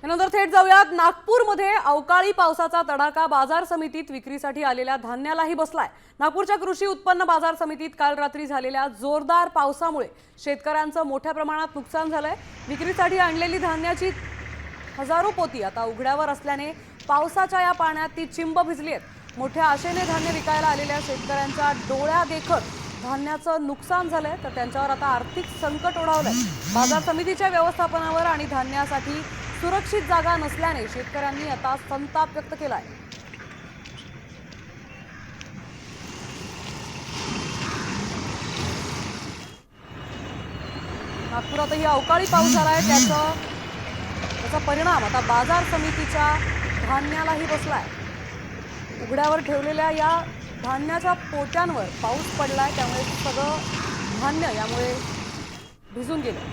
त्यानंतर थेट जाऊयात नागपूरमध्ये अवकाळी पावसाचा तडाखा बाजार समितीत विक्रीसाठी आलेल्या धान्यालाही बसलाय। नागपूरच्या कृषी उत्पन्न बाजार समितीत काल रात्री झालेल्या जोरदार पावसामुळे शेतकऱ्यांचं मोठ्या प्रमाणात नुकसान झालंय। विक्रीसाठी आणलेली धान्याची हजारो पोती आता उघड्यावर असल्याने पावसाच्या या पाण्यात ती चिंब भिजली आहेत। मोठ्या आशेने धान्य विकायला आलेल्या शेतकऱ्यांच्या डोळ्यादेखत धान्याचं नुकसान झालंय, तर त्यांच्यावर आता आर्थिक संकट ओढावलंय। बाजार समितीच्या व्यवस्थापनावर आणि धान्यासाठी सुरक्षित जागा नसल्याने शेतकऱ्यांनी आता संताप व्यक्त केलाय। नागपुरातही अवकाळी पाऊस झालाय, त्याचा परिणाम आता बाजार समितीच्या धान्यालाही बसलाय। उघड्यावर ठेवलेल्या या धान्याच्या पोत्यांवर पाऊस पडलाय, त्यामुळे सगळं धान्य यामुळे भिजून गेलं।